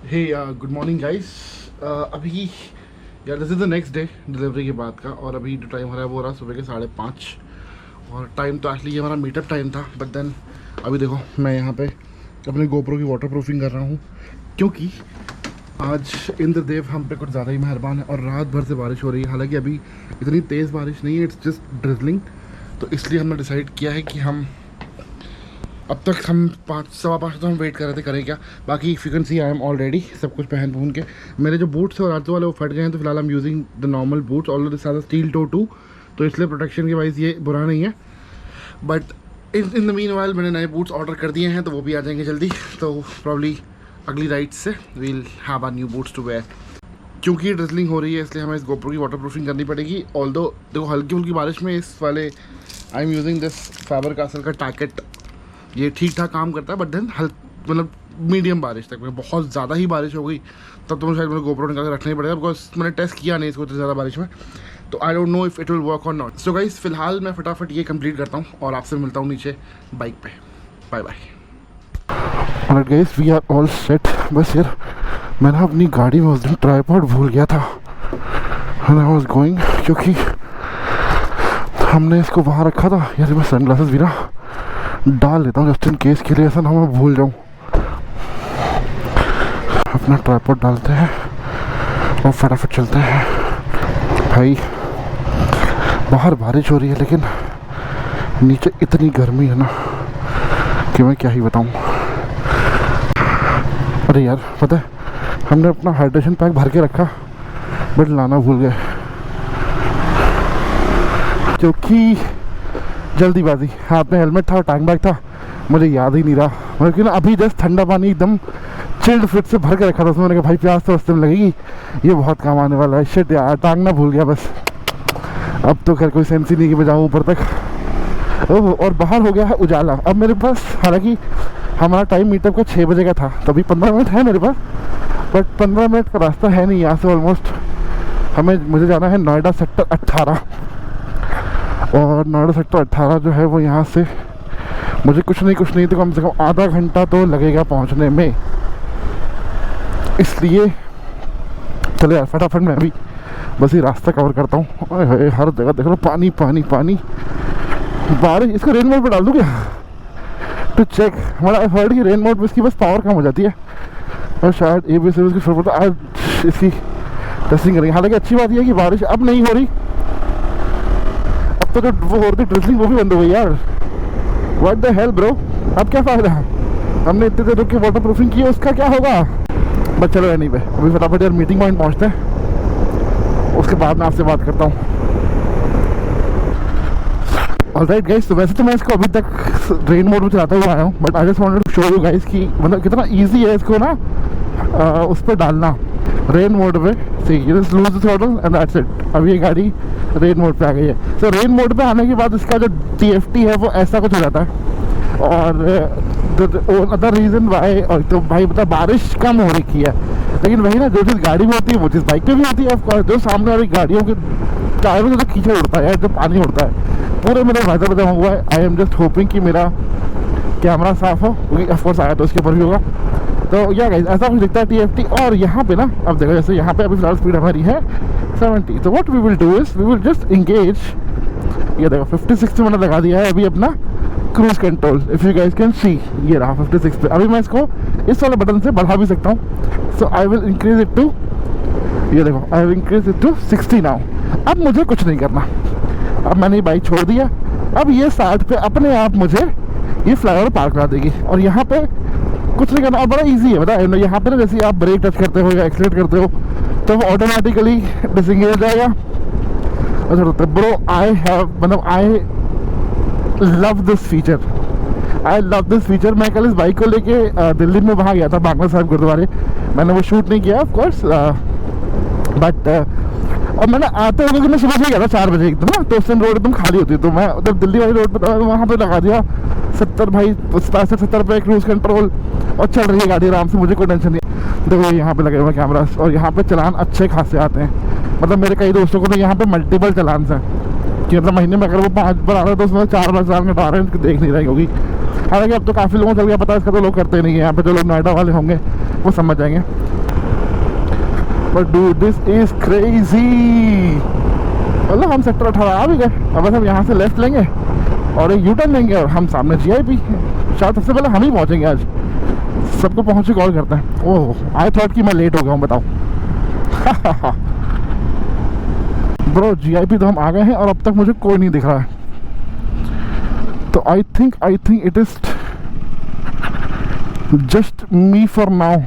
हे good morning guys. अभी यार this is the next day delivery के बाद का, और अभी जो टाइम हो रहा है वो रहा सुबह के 5:30। और टाइम तो एक्चुअली ये हमारा मीटअप टाइम था, बट देन अभी देखो मैं यहाँ पे अपने गोप्रो की वाटर प्रूफिंग कर रहा हूँ, क्योंकि आज इंद्रदेव हम पे कुछ ज़्यादा ही मेहरबान है और रात भर से बारिश हो रही है। हालांकि अभी इतनी तेज़ बारिश नहीं है, इट्स जस्ट ड्रिजलिंग। तो इसलिए हमने डिसाइड किया है कि हम अब तक हम 5:15 तो हम वेट कर रहे थे, करें क्या। बाकी if you can see I am already सब कुछ पहन पून के। मेरे जो बूट्स और आजू वाले वो फट गए हैं, तो फिलहाल हम using the normal boots. Already सारा स्टील टो 2, तो इसलिए प्रोटेक्शन के वाइज ये बुरा नहीं है। But in the mean while मैंने नए बूट्स ऑर्डर कर दिए हैं, तो वो भी आ जाएंगे जल्दी। तो प्रॉब्ली अगली राइड से we'll have our new boots to wear. क्योंकि ड्रिजलिंग हो रही है इसलिए हमें इस गोप्रो की वाटर प्रूफिंग करनी पड़ेगी। ऑल्दो देखो हल्की फुल्की बारिश में इस वाले I am using this fibre castle का टैकेट, ये ठीक ठाक काम करता है। बट देन मतलब मीडियम बारिश तक में, बहुत ज़्यादा ही बारिश हो गई तब तो मुझे शायद मेरे गोप्रो निकाल के रखना ही पड़ेगा, बिकॉज मैंने टेस्ट किया नहीं इसको इतनी ज़्यादा बारिश में। तो I don't know if it will work और नॉट। सो गाइस फिलहाल मैं फटाफट ये कंप्लीट करता हूँ और आपसे मिलता हूँ नीचे बाइक पे। Bye bye. Alright guys, we are all set. बस यार मैंने अपनी गाड़ी में उस दिन ट्राइपॉड भूल गया था एंड आई वाज गोइंग, क्योंकि हमने इसको वहाँ रखा था। यार मैं सनग्लासेस भी ना डाल लेता हूँ जस्ट इन केस के लिए, ऐसा ना मैं भूल जाऊँ। अपना ट्राइपॉड डालते हैं और फटाफट चलते हैं। भाई बाहर बारिश हो रही है, लेकिन नीचे इतनी गर्मी है ना कि मैं क्या ही बताऊँ। अरे यार पता है, हमने अपना हाइड्रेशन पैक भर के रखा बट लाना भूल गए, क्योंकि जल्दीबाजी। हाथ में हेलमेट था और टैंक बैग था, मुझे याद ही नहीं रहा। मतलब कि ना अभी जस्ट ठंडा पानी एकदम चिल्ड फ्रिज से भर के रखा था उसमें। मैंने कहा भाई प्यास तो रास्ते में लगेगी, ये बहुत काम आने वाला है। शिट यार, टांगना भूल गया बस। अब तो खैर कोई सेंस ही नहीं कि मैं जाऊँ ऊपर तक। ओह, और बाहर हो गया है उजाला। अब मेरे पास, हालांकि हमारा टाइम मीटअप का 6 बजे का था, तभी 15 मिनट है मेरे पास, बट 15 मिनट का रास्ता है नहीं यहाँ से ऑलमोस्ट। मुझे जाना है नोएडा सेक्टर 18, और नोएडा सेक्टर 18 जो है वो यहाँ से मुझे कुछ नहीं तो कम से कम आधा घंटा तो लगेगा पहुँचने में। इसलिए चलो यार फटाफट मैं अभी बस ये रास्ता कवर करता हूँ। अरे हर जगह देख लो पानी पानी पानी, बारिश। इसको रेन मोड पर डाल दूँ क्या टू चेक? हमारा हर्ड की रेन मोड में इसकी बस पावर कम हो जाती है, और शायद ए बी सर्विस की जरूरत है। आज इसकी टेस्टिंग करेंगे। हालांकि अच्छी बात यह है कि बारिश अब नहीं हो रही, अब तो जो वो हो रही थी ड्रिजलिंग वो भी बंद हो गई यार। व्हाट द हेल ब्रो, अब क्या फ़ायदा? हमने इतने देर रुक के वाटर प्रूफिंग की, उसका क्या होगा? बस चलो यार नहीं भाई, अभी फटाफट यार मीटिंग पॉइंट पहुँचते हैं, उसके बाद मैं आपसे बात करता हूँ। ऑलराइट गाइस, तो वैसे तो मैं इसको अभी तक रेन मोड में चलाता हुआ आया हूँ, but I just wanted to show you guys कि मतलब कितना ईजी है इसको ना उस पर डालना रेन मोड पे। See you just lose the throttle and that's it. अब ये गाड़ी रेन मोड पे आ गई है। तो रेन मोड पे आने के बाद इसका जो TFT है वो ऐसा कुछ हो जाता है। और अदर रीज़न वाई, और तो भाई मतलब बारिश कम हो रखी है, लेकिन वही ना जो चीज़ गाड़ी में होती है वो चीज़ बाइक पे भी होती है। ऑफकोर्स जो सामने वाली गाड़ियों के टायरों से जो कीचड़ उड़ता है, जो पानी उड़ता है, पूरे मेरे वाइजर बजा हुआ है। आई एम जस्ट होपिंग कि मेरा कैमरा साफ़ हो, क्योंकि ऑफकोर्स आया तो उसके ऊपर भी होगा। तो या गाइस ऐसा कुछ दिखता है TFT। और यहाँ पे ना अब देखो, जैसे यहाँ पे अभी फिलहाल स्पीड हमारी है 70। तो what we will do is we will just engage. ये देखो 56 मैंने लगा दिया है अभी अपना cruise control. If you guys can see, ये रहा 56 पे। अभी मैं इसको इस वाले बटन से बढ़ा भी सकता हूँ। So I will increase it to, ये देखो I will increase it to 60 now. अब मुझे कुछ नहीं करना, अब मैंने ये बाइक छोड़ दिया। अब ये 60 पे अपने आप मुझे ये फ्लाईओवर पार करा देगी, और यहाँ पे कुछ नहीं करना। और बड़ा इजी है, बताया यहाँ पे ना, जैसे आप ब्रेक टच करते हो या एक्सीलेट करते हो तो वो ऑटोमेटिकली डिसंगेज हो जाएगा। अच्छा bro, I love this feature. मैं कल इस बाइक को लेके दिल्ली में वहाँ गया था, बांग्ला साहिब गुरुद्वारे। मैंने वो शूट नहीं किया ऑफकोर्स, बट और मैंने आते हुए, क्योंकि मैं सुबह से गया था 4 बजे एकदम ना, तो उस टाइम रोड एकदम खाली होती है। तो मैं उधर दिल्ली वाली रोड पर वहाँ पे लगा दिया 70 भाई, 70 पे क्रूज कंट्रोल, और चल रही है गाड़ी आराम से, मुझे कोई टेंशन नहीं। देखो यहाँ पे लगे हुए कैमरास, और यहाँ पे चलान अच्छे खासे आते हैं। मतलब मेरे कई दोस्तों को तो यहाँ पे मल्टीपल चलान हैं, कि मतलब महीने में अगर वो 5 बार आ रहे हैं तो उसमें 4 बार चलान कटा रहे हैं, उनको देख नहीं रहे। क्योंकि हालांकि अब तो काफ़ी लोगों को चल गया पता है, इसका तो लोग करते नहीं है यहाँ पे। जो लोग नोएडा वाले होंगे वो समझ जाएंगे। But do this is crazy. मतलब हम सेक्टर 18 आ भी गए, अब बस हम यहाँ से लेफ्ट लेंगे और एक यूटर्न लेंगे और हम सामने GIP। शायद सबसे पहले हम ही पहुँचेंगे आज, सबको पहुँचे कॉल करते हैं। ओह आई थॉट कि मैं लेट हो गया हूँ, बताओ। ब्रो GIP तो हम आ गए हैं और अब तक मुझे कोई नहीं दिख रहा है, तो I think it is just me for now.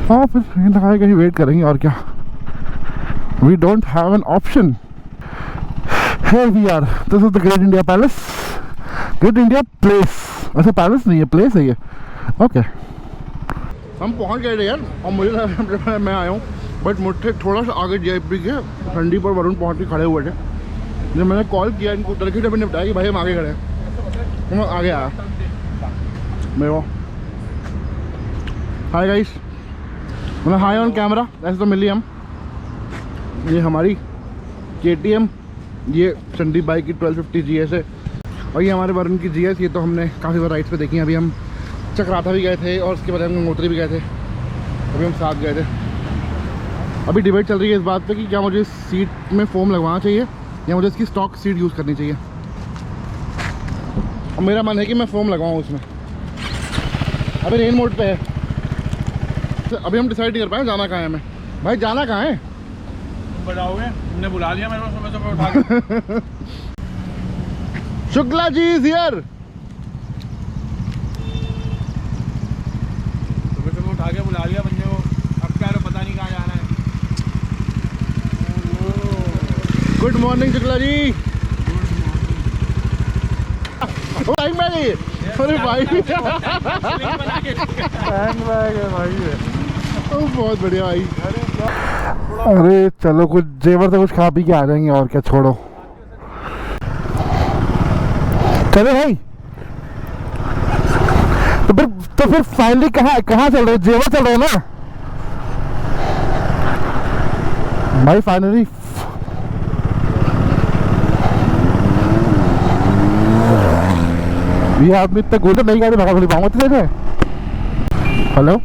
हाँ फिर ये लगाएगा ही, वेट करेंगे और क्या, we don't have an option. Here we are. This is the Great India Palace, Great India Place। अच्छा पैलेस नहीं है, प्लेस है ये। ओके हम पहुंच गए थे यार, और मुझे लगा मैं आया हूँ, बट मुझसे थोड़ा सा आगे GIP के ठंडी पर वरुण पहुंच के खड़े हुए थे। जब मैंने कॉल किया इनको, तरीके से मैंने बताया कि भाई हम आगे खड़े हैं, तो मैं आगे आया मेरे को। हाय गाइस, मतलब हाय ऑन कैमरा, ऐसे तो मिली हम। ये हमारी KTM, ये चंडी बाइक की 1250 GS है, और ये हमारे वरुण की GS। ये तो हमने काफ़ी बार राइड्स पे देखी हैं। अभी हम चक्राता भी गए थे और उसके बाद हम गंगोत्री भी गए थे, अभी हम साथ गए थे। अभी डिबेट चल रही है इस बात पे कि क्या मुझे सीट में फोम लगवाना चाहिए या मुझे इसकी स्टॉक सीट यूज़ करनी चाहिए। और मेरा मन है कि मैं फोम लगवाऊँ उसमें। अभी रेन मोड पे है, तो अभी हम डिसाइड नहीं कर पाए जाना कहाँ है हमें। भाई जाना कहाँ है? बताओगे, तुमने बुला लिया मेरे को सुबह उठा के। Shukla ji is here. सुबह उठा के बुला लिया बंदे को, अब क्या लो पता नहीं कहाँ जाना है। Good morning Shukla ji. Time bag है, अरे भाई हैंड बैग है भाई। बहुत बढ़िया भाई। अरे चलो कुछ जेवर से कुछ खा पी के आ जाएंगे और क्या, छोड़ो। चलो भाई, तो फिर फाइनली कहाँ चल रहे? जेवर चल रहे हैं ना भाई फाइनली। ये आदमी इतना गोल्डन नहीं गाड़ी भगा पाऊंगा तो देखे। हेलो,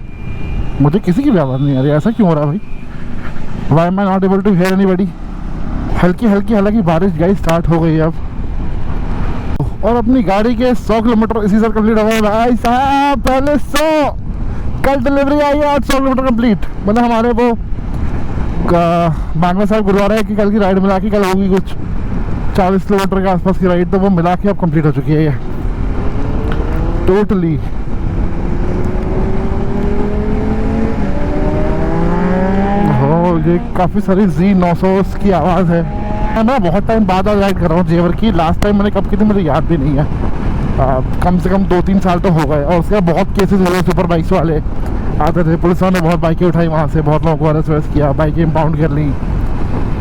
मुझे किसी की भी आवाज़ नहीं आ रही, ऐसा क्यों हो रहा है भाई? Why am I not able to hear anybody? हल्की हालांकि बारिश गाइस स्टार्ट हो गई है अब, और अपनी गाड़ी के 100 किलोमीटर इसी से कंप्लीट हो गए भाई साहब। पहले 100, कल डिलीवरी आई है, आज 100 किलोमीटर कंप्लीट। मतलब हमारे वो बांग्ला साहब गुरुद्वारा है कि कल की राइड मिला के कल होगी कुछ 40 किलोमीटर के आसपास की राइड, तो वो मिला के अब कंप्लीट हो चुकी है ये टोटली। ये काफ़ी सारी Z900 की आवाज़ है। मैं बहुत टाइम बाद और राइड कर रहा हूँ जेवर की। लास्ट टाइम मैंने कब की थी मुझे याद भी नहीं है, कम से कम 2-3 साल तो हो गए। और उसके बाद बहुत केसेस हुए, सुपर बाइक्स वाले आते थे, पुलिस ने बहुत बाइकें उठाई वहाँ से, बहुत लोगों को अरेस्ट किया, बाइकें इम्पाउंड कर ली।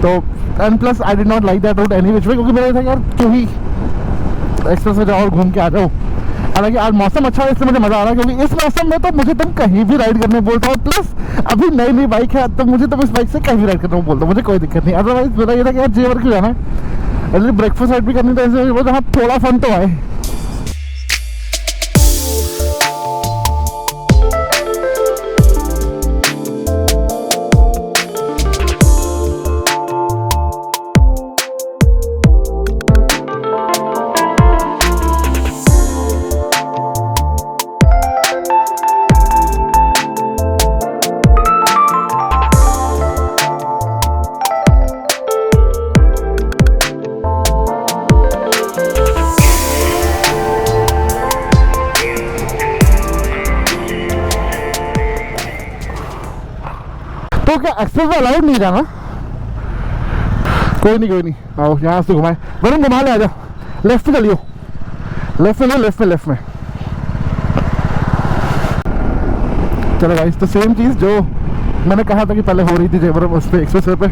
तो and plus I did not like that route any which way, क्योंकि मेरा था यार क्यों ही एक्सप्रेस में जाओ और घूम के आ जाओ। हालांकि आज मौसम अच्छा है इसलिए मुझे मज़ा आ रहा है, क्योंकि इस मौसम में तो मुझे तुम कहीं भी राइड करने बोलता हूँ। प्लस अभी नई बाइक है तो मुझे तुम इस बाइक से कहीं भी राइड करने बोलता हूँ, मुझे कोई दिक्कत नहीं। अदरवाइज मेरा ये था कि यार जेवर क्यों जाना है, ब्रेकफास्ट राइड भी करनी, तो ऐसे जहाँ थोड़ा फन तो आए। तो क्या एक्सेस में अलाउड नहीं जाना? कोई नहीं, आओ यहाँ से घुमाए। वरुण घुमा ले, आ जाओ, लेफ्ट में चलियो, लेफ्ट में। चलो गाइस, तो सेम चीज़ जो मैंने कहा था कि पहले हो रही थी जेवर उस पर एक्सप्रेस वे पे,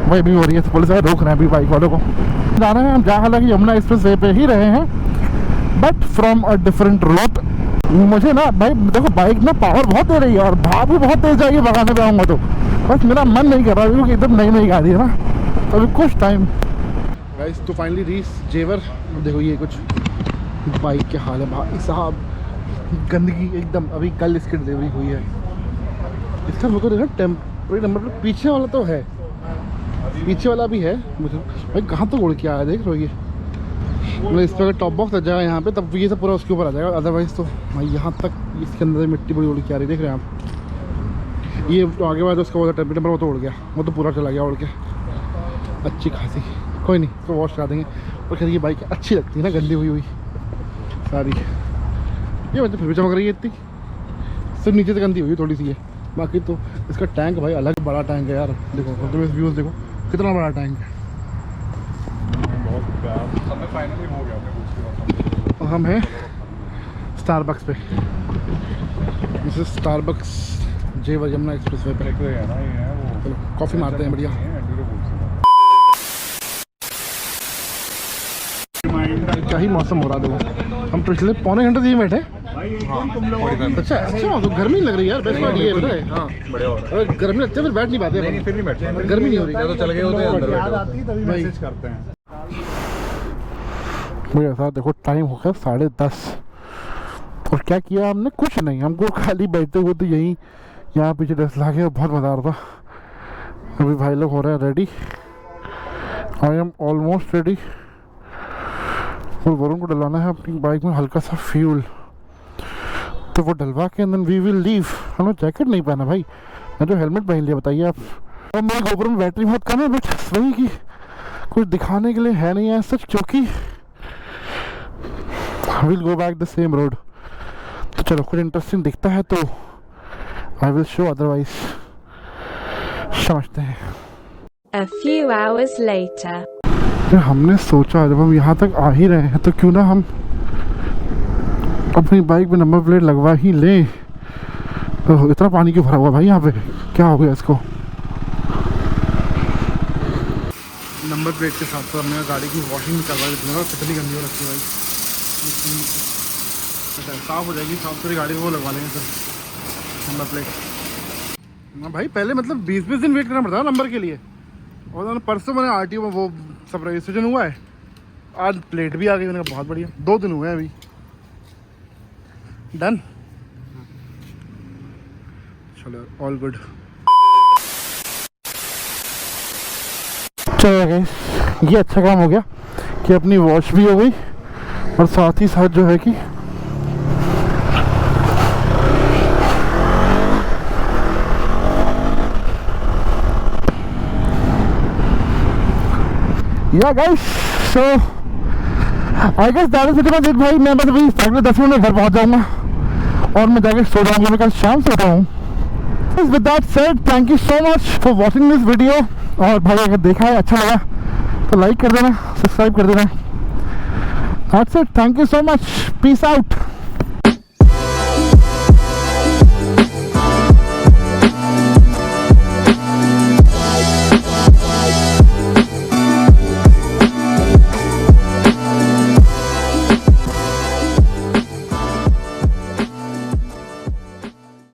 वही भी हो रही है। तो पुलिस वाले रोक रहे हैं अभी बाइक वालों को। जाना है हम जहाँ, हालांकि यमुना एक्सप्रेस वे पे ही रहे हैं, but from a different route. मुझे ना भाई देखो, बाइक ना पावर बहुत दे रही है और भाव भी बहुत तेज जाएगी भगाने पे आऊँगा तो, बस मेरा मन नहीं कर रहा क्योंकि एकदम नई गाड़ी है ना, तो अभी कुछ टाइम। गाइस तो फाइनली रीच जेवर। देखो ये कुछ बाइक के हाल है भाई साहब, गंदगी एकदम। अभी कल इसकी डिलीवरी हुई है, इसका मेरे को देखा टेम्परेरी नंबर पीछे वाला तो है, पीछे वाला भी है मुझे भाई। कहाँ तो उड़ के आया देख रहे हो ये, मतलब इस पर टॉप बॉक्स लग जाएगा यहाँ पे तब ये सब पूरा उसके ऊपर आ जाएगा, अदरवाइज़ तो भाई यहाँ तक इसके अंदर मिट्टी बड़ी उड़ के आ रही देख रहे हैं आप। ये तो आगे वाला उसका टेम्परेचर नंबर वो तो उड़ गया, वो तो पूरा चला गया उड़ के अच्छी खासी। कोई नहीं, इसको वॉश करा देंगे। और खैर ये बाइक अच्छी लगती है ना, गंदी हुई सारी, ये मतलब फिर भी चमक रही है इतनी, सिर्फ नीचे से गंदी हुई थोड़ी सी है, बाकी तो इसका टैंक भाई अलग बड़ा टैंक है यार। देखो तुम इस व्यूज़ देखो कितना बड़ा टैंक है। फाइनली हो गया। और हम हैं स्टारबक्स पे, this is Starbucks J Yamuna express way पे। चलो कॉफ़ी मारते हैं बढ़िया। क्या ही मौसम हो रहा देखो, हम पिछले पौने घंटे से ही बैठे। अच्छा अच्छा तो गर्मी लग रही है यार, बेस्ट बात ये है। हाँ अगर गर्मी लगती है फिर बैठ नहीं पाते, फिर नहीं बैठते, गर्मी नहीं हो रही तो चल गए होते अंदर मैसेज करते हैं। मुझे ऐसा देखो टाइम हो गया 10:30 और क्या किया हमने, कुछ नहीं, हमको खाली बैठते हुए तो यहीं यहाँ पीछे ड्रेस ला के बहुत मज़ा आ रहा था। अभी भाई लोग हो रहे हैं ready, I am almost ready. और वरुण को डलवाना है अपनी बाइक में हल्का सा फ्यूल, तो वो डलवा के देन वी विल लीव। हमने जैकेट नहीं पहना भाई, मैं तो हेलमेट पहन लिया, बताइए आप। और मेरे गोप्रो में बैटरी बहुत कम है, बट वही कि कुछ दिखाने के लिए है नहीं है सच, क्योंकि will go back the same road. तो चलो कुछ इंटरेस्टिंग दिखता है तो आई विल शो, अदरवाइज समझते हैं। A few hours later. तो हमने सोचा जब हम यहाँ तक आ ही रहे हैं तो क्यों ना हम अपनी बाइक में नंबर प्लेट लगवा ही लें। तो इतना पानी क्यों भरा हुआ भाई यहाँ पे, क्या हो गया इसको। नंबर प्लेट के साथ तो हमने गाड़ी की वॉशिंग भी करवा दी थी, कितनी गंदी हो रखी है भाई। साफ हो जाएगी, साफ पूरी गाड़ी को लगवा लेंगे सर नंबर प्लेट। हाँ भाई पहले मतलब 20-20 दिन वेट करना पड़ता है नंबर के लिए, और परसों मैंने RTO में वो सब रजिस्ट्रेशन हुआ है, आज प्लेट भी आ गई, मैंने कहा बहुत बढ़िया। 2 दिन हुए हैं अभी, डन। चलो ऑल गुड। चलो गाइस ये अच्छा काम हो गया कि अपनी वॉश भी हो गई और साथ ही साथ जो है कि या guys so I guess that is it भाई। मैं बस अभी 10 मिनट में घर पहुंच जाऊंगा और मैं जाके सो जाऊंगा, मैं कल शाम से उठा हूँ। With that said thank you so much for watching this video. और भाई अगर देखा है अच्छा लगा तो लाइक कर देना, सब्सक्राइब कर देना। That's it, thank you so much, peace out.